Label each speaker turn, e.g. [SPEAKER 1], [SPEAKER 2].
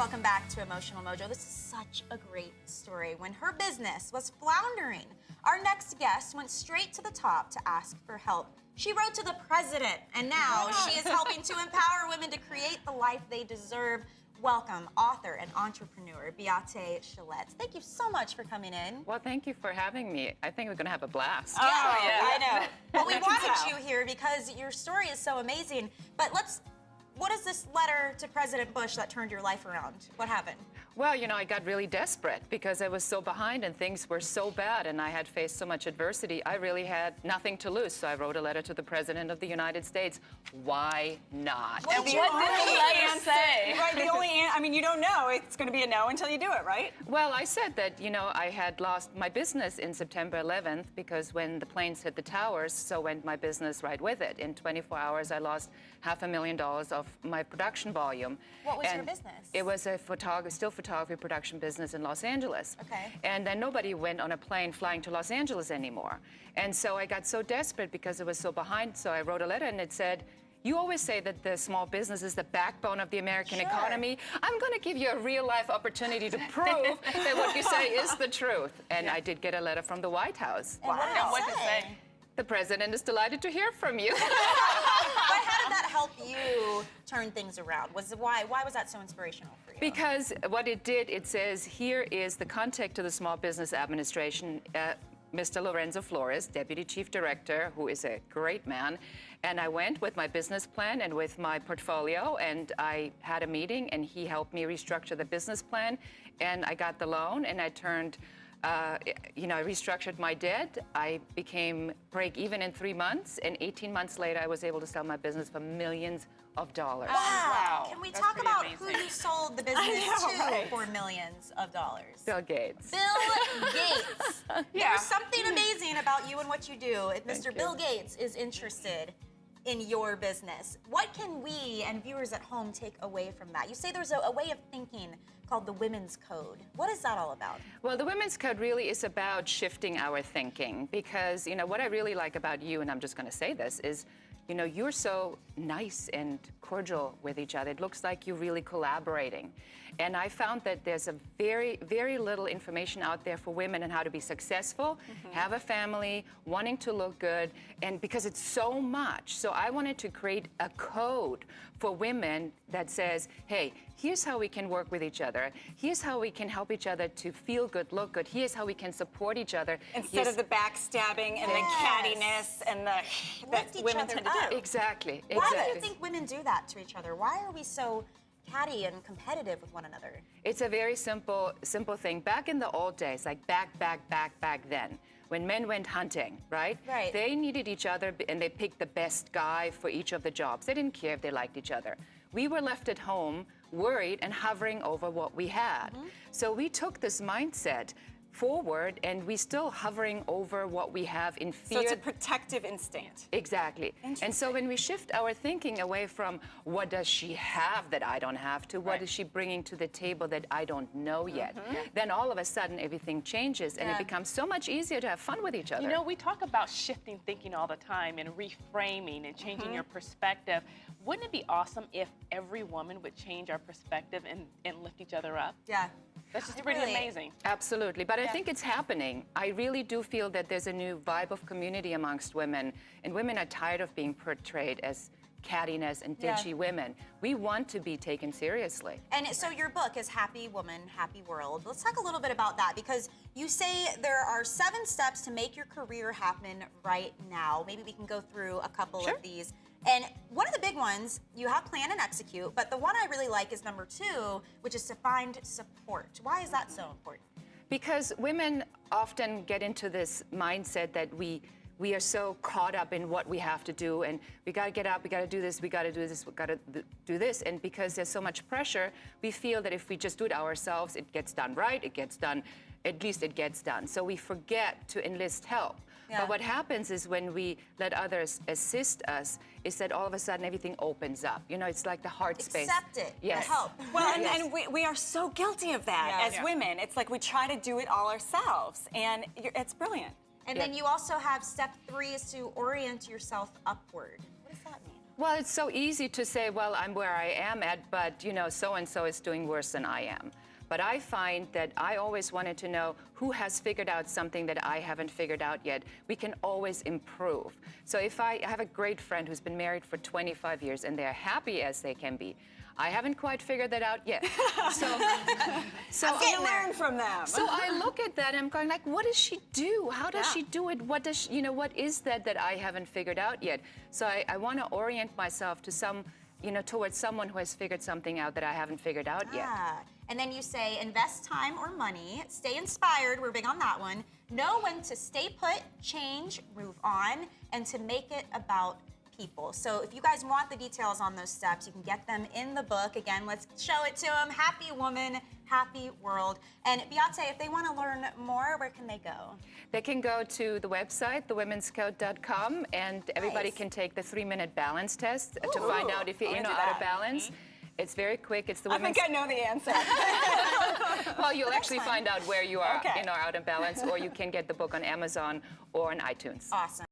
[SPEAKER 1] Welcome back to Emotional Mojo. This is such a great story. When her business was floundering, our next guest went straight to the top to ask for help. She wrote to the president, and now she is helping to empower women to create the life they deserve. Welcome, author and entrepreneur, Beate Shalets. Thank you so much for coming in.
[SPEAKER 2] Well, thank you for having me. I think we're going to have a blast.
[SPEAKER 1] Yeah, I know. Well, we wanted you here because your story is so amazing. But what is this letter to President Bush that turned your life around? What happened?
[SPEAKER 2] Well, you know, I got really desperate because I was so behind and things were so bad and I had faced so much adversity. I really had nothing to lose. So I wrote a letter to the President of the United States. Why not?
[SPEAKER 1] What did the letter say?
[SPEAKER 3] Right, the only I mean, you don't know. It's going to be a no until you do it, right?
[SPEAKER 2] Well, I said that, you know, I had lost my business in September 11th because when the planes hit the towers, so went my business right with it. In 24 hours, I lost $500,000 of my production volume.
[SPEAKER 1] What was your business?
[SPEAKER 2] It was a still photography production business in Los Angeles.
[SPEAKER 1] Okay.
[SPEAKER 2] And then nobody went on a plane flying to Los Angeles anymore. And so I got so desperate because it was so behind, so I wrote a letter and it said, you always say that the small business is the backbone of the American economy. I'm going to give you a real-life opportunity to prove that what you say is the truth. And I did get a letter from the White House.
[SPEAKER 1] And what did it say?
[SPEAKER 2] The president is delighted to hear from you.
[SPEAKER 1] But how did that help you turn things around? Why was that so inspirational for you?
[SPEAKER 2] Because what it did, it says, here is the contact to the Small Business Administration, Mr. Lorenzo Flores, Deputy Chief Director, who is a great man. And I went with my business plan and with my portfolio, and I had a meeting, and he helped me restructure the business plan, and I got the loan, and I turned you know, I restructured my debt. I became break even in 3 months, and 18 months later, I was able to sell my business for millions of dollars.
[SPEAKER 1] Wow. Can we talk about who you sold the business to for millions of dollars?
[SPEAKER 2] Bill Gates.
[SPEAKER 1] Bill Gates. There's something amazing about you and what you do. If Mr. Bill Gates is interested in your business, what can we and viewers at home take away from that? You say there's a way of thinking called the Women's Code. What is that all about?
[SPEAKER 2] Well, the Women's Code really is about shifting our thinking because, you know, what I really like about you, and I'm just going to say this, is, you know, you're so nice and cordial with each other. It looks like you're really collaborating. And I found that there's a very, very little information out there for women on how to be successful, have a family, wanting to look good, and because it's so much. So I wanted to create a code for women that says, hey, here's how we can work with each other. Here's how we can help each other to feel good, look good. Here's how we can support each other.
[SPEAKER 3] Instead of the backstabbing and the cattiness and that women tend to do.
[SPEAKER 2] Exactly.
[SPEAKER 1] Why do you think women do that to each other? Why are we so catty and competitive with one another?
[SPEAKER 2] It's a very simple thing. Back in the old days, like back then, when men went hunting, right?
[SPEAKER 1] Right.
[SPEAKER 2] They needed each other and they picked the best guy for each of the jobs. They didn't care if they liked each other. We were left at home worried and hovering over what we had. So we took this mindset forward and we still hovering over what we have in fear.
[SPEAKER 3] So it's a protective instinct.
[SPEAKER 2] Exactly. And so when we shift our thinking away from what does she have that I don't have to what is she bringing to the table that I don't know yet, then all of a sudden everything changes and it becomes so much easier to have fun with each other.
[SPEAKER 4] You know, we talk about shifting thinking all the time and reframing and changing your perspective. Wouldn't it be awesome if every woman would change our perspective and lift each other up?
[SPEAKER 1] Yeah.
[SPEAKER 4] That's just pretty amazing.
[SPEAKER 2] Absolutely, but I think it's happening. I really do feel that there's a new vibe of community amongst women, and women are tired of being portrayed as cattiness and ditchy women. We want to be taken seriously.
[SPEAKER 1] And so your book is Happy Woman, Happy World. Let's talk a little bit about that because you say there are 7 steps to make your career happen right now. Maybe we can go through a couple of these. And one of the big ones, you have plan and execute, but the one I really like is number 2, which is to find support. Why is that so important?
[SPEAKER 2] Because women often get into this mindset that we are so caught up in what we have to do, and we got to get up, we got to do this, we got to do this, we got to do this. And because there's so much pressure, we feel that if we just do it ourselves, it gets done right, it gets done, at least it gets done. So we forget to enlist help. But what happens is when we let others assist us, is that all of a sudden everything opens up. You know, it's like the heart space.
[SPEAKER 1] Accept it.
[SPEAKER 2] Yes.
[SPEAKER 1] Help.
[SPEAKER 3] Well, and we are so guilty of that as women. It's like we try to do it all ourselves, and it's brilliant.
[SPEAKER 1] And then you also have step 3 is to orient yourself upward. What does that mean?
[SPEAKER 2] Well, it's so easy to say, well, I'm where I am at, but, you know, so-and-so is doing worse than I am. But I find that I always wanted to know who has figured out something that I haven't figured out yet. We can always improve. So if I have a great friend who's been married for 25 years and they're happy as they can be, I haven't quite figured that out yet. So
[SPEAKER 3] I learn from them.
[SPEAKER 2] So I look at that and I'm going like, what does she do? How does she do it? What does she, you know, what is that I haven't figured out yet? So I want to orient myself to towards someone who has figured something out that I haven't figured out yet.
[SPEAKER 1] And then you say, invest time or money, stay inspired, we're big on that one, know when to stay put, change, move on, and to make it about people. So if you guys want the details on those steps, you can get them in the book. Again, let's show it to them. Happy Woman, Happy World. And Beyonce, if they want to learn more, where can they go?
[SPEAKER 2] They can go to the website, thewomenscode.com, and everybody can take the 3-minute balance test to find out if you're in or out of balance. It's very quick. It's the women's...
[SPEAKER 3] I think I know the answer.
[SPEAKER 2] Well, you'll actually find out where you are in or out of balance, or you can get the book on Amazon or on iTunes.
[SPEAKER 1] Awesome.